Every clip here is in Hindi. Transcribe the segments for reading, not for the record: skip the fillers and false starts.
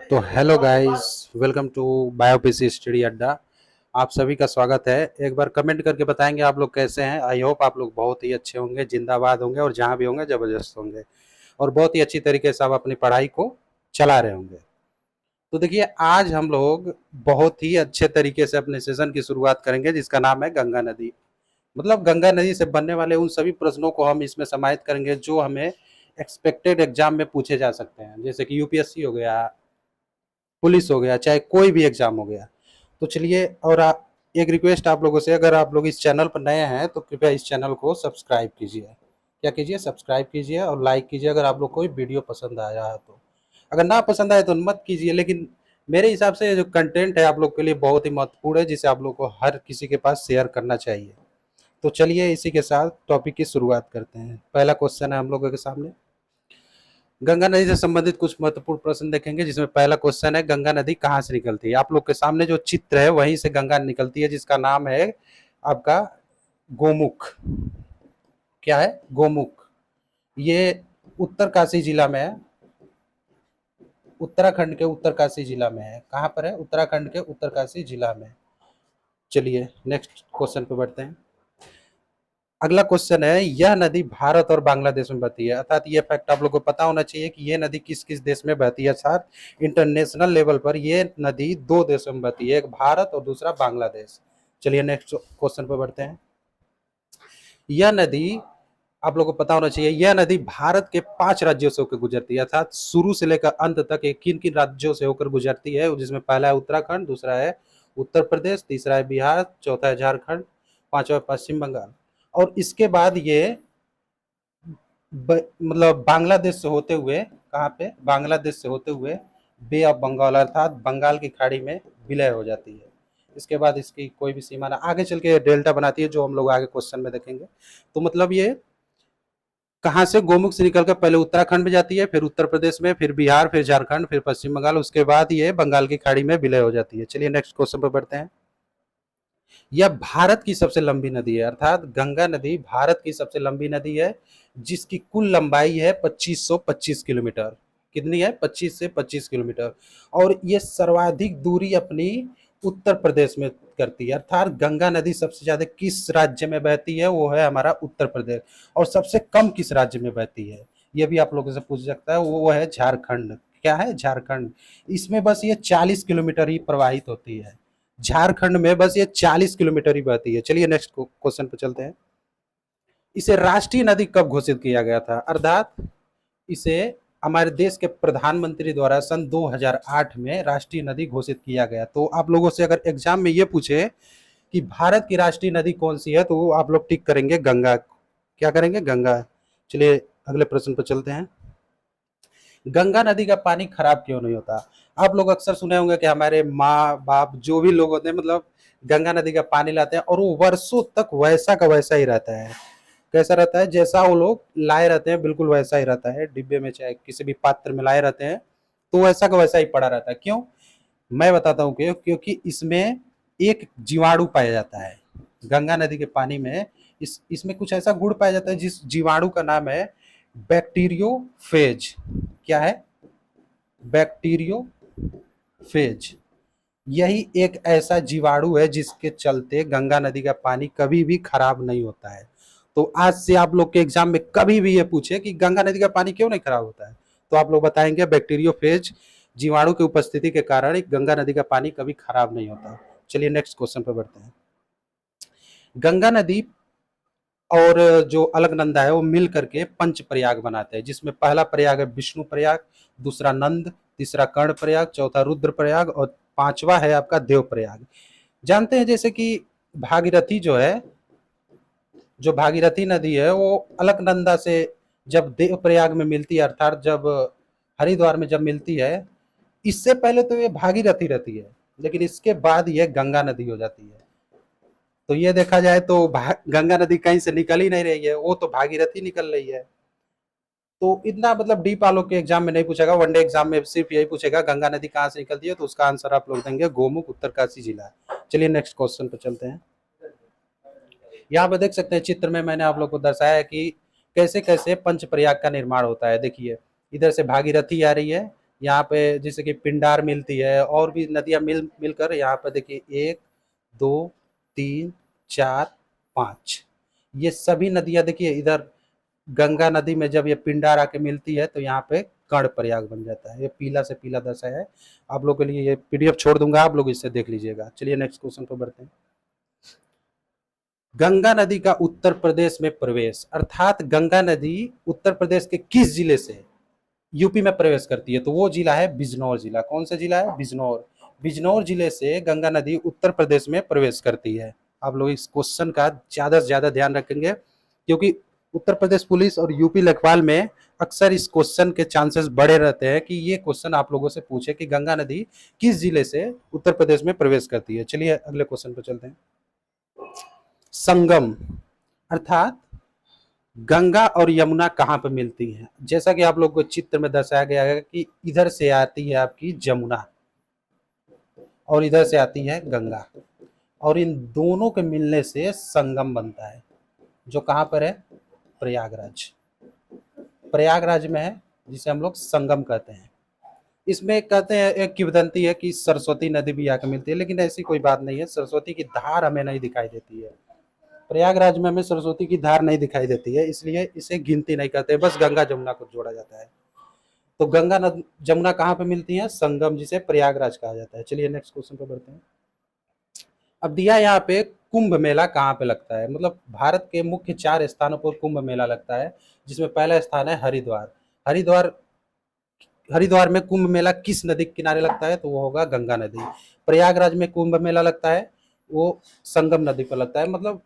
तो hello guys, welcome to BiPC study adda. आप सभी का स्वागत है। एक बार कमेंट करके बताएंगे आप लोग कैसे हैं। आई होप आप लोग बहुत ही अच्छे होंगे, जिंदाबाद होंगे और जहाँ भी होंगे ज़बरदस्त होंगे और बहुत ही अच्छी तरीके से आप अपनी पढ़ाई को चला रहे होंगे। तो देखिए, आज हम लोग बहुत ही अच्छे तरीके से अपने सेशन की शुरुआत करेंगे जिसका नाम है गंगा नदी। मतलब गंगा नदी से बनने वाले उन सभी प्रश्नों को हम इसमें समाहित करेंगे जो हमें एक्सपेक्टेड एग्जाम में पूछे जा सकते हैं, जैसे कि यूपीएससी हो गया, पुलिस हो गया, चाहे कोई भी एग्जाम हो गया। तो चलिए, और एक रिक्वेस्ट आप लोगों से, अगर आप लोग इस चैनल पर नए हैं तो कृपया इस चैनल को सब्सक्राइब कीजिए। क्या कीजिए? सब्सक्राइब कीजिए और लाइक कीजिए अगर आप लोग को वीडियो पसंद आया है तो। अगर ना पसंद आए तो मत कीजिए, लेकिन मेरे हिसाब से जो कंटेंट है आप लोग के लिए बहुत ही महत्वपूर्ण है, जिसे आप लोग को हर किसी के पास शेयर करना चाहिए। तो चलिए, इसी के साथ टॉपिक की शुरुआत करते हैं। पहला क्वेश्चन है हम लोगों के सामने, गंगा नदी से संबंधित कुछ महत्वपूर्ण प्रश्न देखेंगे, जिसमें पहला क्वेश्चन है, गंगा नदी कहाँ से निकलती है? आप लोग के सामने जो चित्र है वहीं से गंगा निकलती है, जिसका नाम है आपका गोमुख। क्या है? गोमुख। ये उत्तरकाशी जिला में है, उत्तराखंड के उत्तरकाशी जिला में है। कहाँ पर है? उत्तराखंड के उत्तरकाशी जिला में। चलिए नेक्स्ट क्वेश्चन पे बढ़ते हैं। अगला क्वेश्चन है, यह नदी भारत और बांग्लादेश में बहती है। अर्थात ये फैक्ट आप लोग को पता होना चाहिए कि ये नदी किस किस देश में बहती है। अर्थात इंटरनेशनल लेवल पर ये नदी दो देशों में बहती है, एक भारत और दूसरा बांग्लादेश। चलिए नेक्स्ट क्वेश्चन पर बढ़ते हैं। यह नदी आप लोग को पता होना चाहिए, यह नदी भारत के 5 राज्यों से होकर गुजरती है। अर्थात शुरू से लेकर अंत तक ये किन किन राज्यों से होकर गुजरती है, जिसमें पहला है उत्तराखंड, दूसरा है उत्तर प्रदेश, तीसरा है बिहार, चौथा है झारखंड, पांचवा पश्चिम बंगाल। और इसके बाद ये मतलब बांग्लादेश से होते हुए, कहाँ पे? बांग्लादेश से होते हुए बे ऑफ बंगाल अर्थात बंगाल की खाड़ी में विलय हो जाती है। इसके बाद इसकी कोई भी सीमा ना, आगे चल के डेल्टा बनाती है, जो हम लोग आगे क्वेश्चन में देखेंगे। तो मतलब ये कहाँ से गोमुख से निकलकर पहले उत्तराखंड में जाती है, फिर उत्तर प्रदेश में, फिर बिहार, फिर झारखंड, फिर पश्चिम बंगाल, उसके बाद ये बंगाल की खाड़ी में विलय हो जाती है। चलिए नेक्स्ट क्वेश्चन पर बढ़ते हैं। यह भारत की सबसे लंबी नदी है। अर्थात गंगा नदी भारत की सबसे लंबी नदी है, जिसकी कुल लंबाई है 2525 किलोमीटर। कितनी है? 25 से 25 किलोमीटर। और ये सर्वाधिक दूरी अपनी उत्तर प्रदेश में करती है। अर्थात गंगा नदी सबसे ज्यादा किस राज्य में बहती है? वो है हमारा उत्तर प्रदेश। और सबसे कम किस राज्य में बहती है? ये भी आप लोगों से पूछ सकता है, वो है झारखंड। क्या है? झारखंड। इसमें बस ये 40 किलोमीटर ही प्रवाहित होती है। झारखंड में बस ये 40 किलोमीटर ही बहती है। चलिए नेक्स्ट क्वेश्चन पे चलते हैं। इसे राष्ट्रीय नदी कब घोषित किया गया था? अर्थात इसे हमारे देश के प्रधानमंत्री द्वारा सन 2008 में राष्ट्रीय नदी घोषित किया गया। तो आप लोगों से अगर एग्जाम में ये पूछे कि भारत की राष्ट्रीय नदी कौन सी है, तो आप लोग टिक करेंगे गंगा। क्या करेंगे? गंगा। चलिए अगले प्रश्न पर चलते हैं। गंगा नदी का पानी खराब क्यों नहीं होता? आप लोग अक्सर सुने होंगे कि हमारे माँ बाप जो भी लोग होते हैं, मतलब गंगा नदी का पानी लाते हैं और वो वर्षों तक वैसा का वैसा ही रहता है। कैसा रहता है? जैसा वो लोग लाए रहते हैं बिल्कुल वैसा ही रहता है, डिब्बे में चाहे किसी भी पात्र में लाए रहते हैं, तो वैसा का वैसा ही पड़ा रहता है। क्यों? मैं बताता हूँ क्यों। क्योंकि इसमें एक जीवाणु पाया जाता है गंगा नदी के पानी में। इसमें कुछ ऐसा गुण पाया जाता है जिस जीवाणु का नाम है बैक्टीरियोफेज। क्या है? बैक्टीरियोफेज। यही एक ऐसा जीवाणु है जिसके चलते गंगा नदी का पानी कभी भी खराब नहीं होता है। तो आज से आप लोग के एग्जाम में कभी भी ये पूछे कि गंगा नदी का पानी क्यों नहीं खराब होता है, तो आप लोग बताएंगे बैक्टीरियोफेज जीवाणु की उपस्थिति के कारण गंगा नदी का पानी कभी खराब नहीं होता। चलिए नेक्स्ट क्वेश्चन पर बढ़ते हैं। गंगा नदी और जो अलकनंदा है वो मिल करके पंच प्रयाग बनाते हैं, जिसमें पहला प्रयाग है विष्णु प्रयाग, दूसरा नंद, तीसरा कर्ण प्रयाग, चौथा रुद्र प्रयाग और पांचवा है आपका देव प्रयाग। जानते हैं जैसे कि भागीरथी जो है, जो भागीरथी नदी है वो अलकनंदा से जब देव प्रयाग में मिलती है, अर्थात जब हरिद्वार में जब मिलती है, इससे पहले तो ये भागीरथी रहती है, लेकिन इसके बाद ये गंगा नदी हो जाती है। तो ये देखा जाए तो गंगा नदी कहीं से निकल ही नहीं रही है, वो तो भागीरथी निकल रही है। तो इतना मतलब डीप आलोक के एग्जाम में नहीं पूछेगा, वनडे एग्जाम में सिर्फ यही पूछेगा गंगा नदी कहाँ से निकलती है, तो उसका आंसर आप लोग देंगे गोमुख, उत्तरकाशी जिला। चलिए नेक्स्ट क्वेश्चन पर चलते हैं। यहाँ पे देख सकते हैं चित्र में मैंने आप लोग को दर्शाया है कि कैसे कैसे पंच प्रयाग का निर्माण होता है। देखिए इधर से भागीरथी आ रही है, यहाँ पे जैसे कि पिंडार मिलती है, और भी नदियाँ मिलकर यहाँ पे देखिए 1, 2, 3, 4, 5, ये सभी नदियाँ देखिए इधर गंगा नदी में जब ये पिंडार आके मिलती है तो यहाँ पे कर्णप्रयाग बन जाता है। ये पीला से पीला दशा है। आप लोगों के लिए ये पीडीएफ छोड़ दूंगा, आप लोग इससे देख लीजिएगा। चलिए नेक्स्ट क्वेश्चन पर बढ़ते हैं। गंगा नदी का उत्तर प्रदेश में प्रवेश, अर्थात गंगा नदी उत्तर प्रदेश के किस जिले से यूपी में प्रवेश करती है? तो वो जिला है बिजनौर जिला। कौन सा जिला है? बिजनौर। बिजनौर जिले से गंगा नदी उत्तर प्रदेश में प्रवेश करती है। आप लोग इस क्वेश्चन का ज्यादा से ज्यादा ध्यान रखेंगे, क्योंकि उत्तर प्रदेश पुलिस और यूपी लेखपाल में अक्सर इस क्वेश्चन के चांसेस बड़े रहते हैं कि ये क्वेश्चन आप लोगों से पूछे कि गंगा नदी किस जिले से उत्तर प्रदेश में प्रवेश करती है। चलिए अगले क्वेश्चन पर चलते हैं। संगम, अर्थात गंगा और यमुना कहाँ पे मिलती हैं? जैसा कि आप लोग को चित्र में दर्शाया गया है कि इधर से आती है आपकी जमुना और इधर से आती है गंगा, और इन दोनों के मिलने से संगम बनता है, जो कहाँ पर है? प्रयागराज। प्रयागराज में है, जिसे हम लोग संगम कहते हैं। इसमें कहते हैं, एक किंवदंती है कि सरस्वती नदी भी आकर मिलती है, लेकिन ऐसी कोई बात नहीं है। सरस्वती की धार हमें नहीं दिखाई देती है। प्रयागराज में हमें सरस्वती की धार नहीं दिखाई देती है, इसलिए इसे गिनती नहीं करते, बस गंगा जमुना को जोड़ा जाता है। तो गंगा जमुना कहाँ पे मिलती है? संगम, जिसे प्रयागराज कहा जाता है। चलिए नेक्स्ट क्वेश्चन पे बढ़ते हैं। अब दिया यहाँ पे कुंभ मेला कहाँ पे लगता है? मतलब भारत के मुख्य 4 स्थानों पर कुंभ मेला लगता है, जिसमें पहला स्थान है हरिद्वार। हरिद्वार हरिद्वार में कुंभ मेला किस नदी के किनारे लगता है? तो वो होगा गंगा नदी। प्रयागराज में कुंभ मेला लगता है, वो संगम नदी पर लगता है, मतलब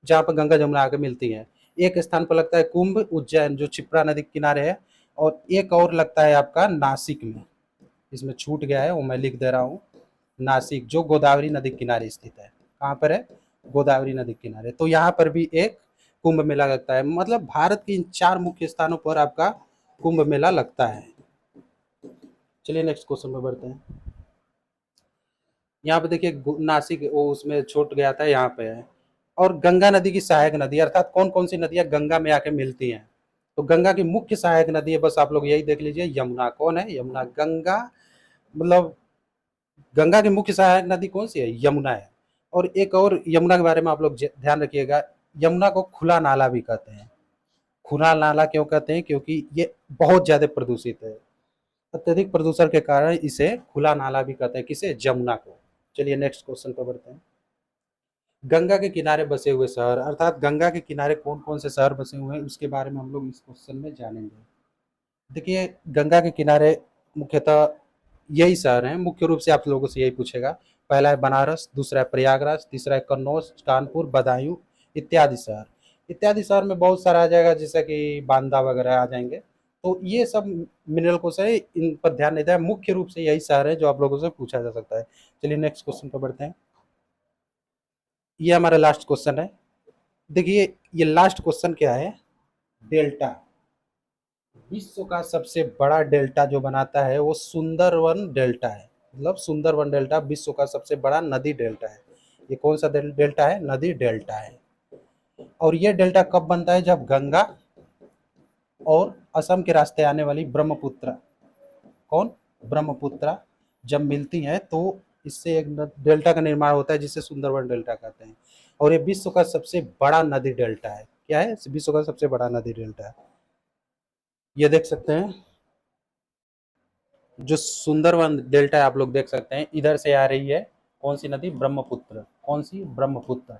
जहाँ पर गंगा जमुना आके मिलती हैं। एक स्थान पर लगता है कुंभ, उज्जैन, जो क्षिप्रा नदी के किनारे है, और एक और लगता है आपका नासिक में। इसमें छूट गया है, वो मैं लिख दे रहा हूँ। नासिक, जो गोदावरी नदी के किनारे स्थित है। कहाँ पर है? गोदावरी नदी के किनारे। तो यहाँ पर भी एक कुंभ मेला लगता है। मतलब भारत के इन 4 मुख्य स्थानों पर आपका कुंभ मेला लगता है। चलिए नेक्स्ट क्वेश्चन पर बढ़ते हैं। यहाँ पे देखिए नासिक, वो उसमें छूट गया था, यहाँ पे है। और गंगा नदी की सहायक नदी, अर्थात कौन कौन सी नदियां गंगा में आके मिलती हैं? तो गंगा की मुख्य सहायक नदी है, बस आप लोग यही देख लीजिए, यमुना। कौन है? यमुना। गंगा, मतलब गंगा की मुख्य सहायक नदी कौन सी है? यमुना है। और एक और यमुना के बारे में आप लोग ध्यान रखिएगा, यमुना को खुला नाला भी कहते हैं। खुला नाला क्यों कहते हैं? क्योंकि ये बहुत ज्यादा प्रदूषित है। अत्यधिक प्रदूषण के कारण इसे खुला नाला भी कहते हैं। किसे? जमुना को। चलिए नेक्स्ट क्वेश्चन पर बढ़ते हैं। गंगा के किनारे बसे हुए शहर, अर्थात गंगा के किनारे कौन कौन से शहर बसे हुए हैं, उसके बारे में हम लोग इस क्वेश्चन में जानेंगे। देखिए गंगा के किनारे मुख्यतः यही शहर हैं, मुख्य रूप से आप लोगों से यही पूछेगा। पहला है बनारस, दूसरा है प्रयागराज, तीसरा है कन्नौज, कानपुर, बदायूं इत्यादि शहर। इत्यादि शहर में बहुत सारा आ जाएगा, जैसे कि बांदा वगैरह आ जाएंगे। तो ये सब मिनरल क्वेश्चन है, इन पर ध्यान नहीं दें। मुख्य रूप से यही शहर है जो आप लोगों से पूछा जा सकता है। चलिए नेक्स्ट क्वेश्चन पर बढ़ते हैं। ये हमारा लास्ट क्वेश्चन है। देखिए ये लास्ट क्वेश्चन क्या है? डेल्टा। विश्व का सबसे बड़ा डेल्टा जो बनाता है वो सुंदरवन डेल्टा है। मतलब सुंदरवन डेल्टा विश्व का सबसे बड़ा नदी डेल्टा है। ये कौन सा डेल्टा है? नदी डेल्टा है। और ये डेल्टा कब बनता है? जब गंगा और असम के रास्ते आने वाली ब्रह्मपुत्र, कौन? ब्रह्मपुत्र जब मिलती हैं तो इससे एक डेल्टा का निर्माण होता है, जिसे सुंदरवन डेल्टा कहते हैं। और ये विश्व का सबसे बड़ा नदी डेल्टा है। क्या है? विश्व का सबसे बड़ा नदी डेल्टा है। ये देख सकते हैं, जो सुंदरवन डेल्टा है, आप लोग देख सकते हैं, इधर से आ रही है कौन सी नदी? ब्रह्मपुत्र। कौन सी? ब्रह्मपुत्र।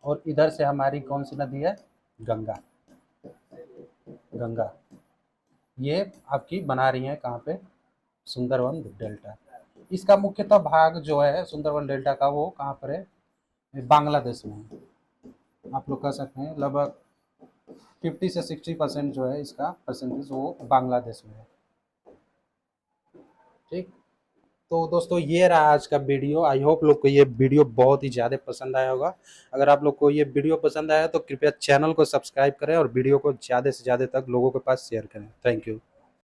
और इधर से हमारी कौन सी नदी है? गंगा। गंगा ये आपकी बना रही है कहाँ पे? सुंदरवन डेल्टा। इसका मुख्यतः भाग जो है सुंदरवन डेल्टा का, वो कहाँ पर है? बांग्लादेश में है। आप लोग कह सकते हैं लगभग 50 से 60% जो है इसका परसेंटेज वो बांग्लादेश में है। ठीक। तो दोस्तों ये रहा आज का वीडियो। आई होप लोग को ये वीडियो बहुत ही ज़्यादा पसंद आया होगा। अगर आप लोग को ये वीडियो पसंद आया तो कृपया चैनल को सब्सक्राइब करें और वीडियो को ज़्यादा से ज़्यादा तक लोगों के पास शेयर करें। Thank you.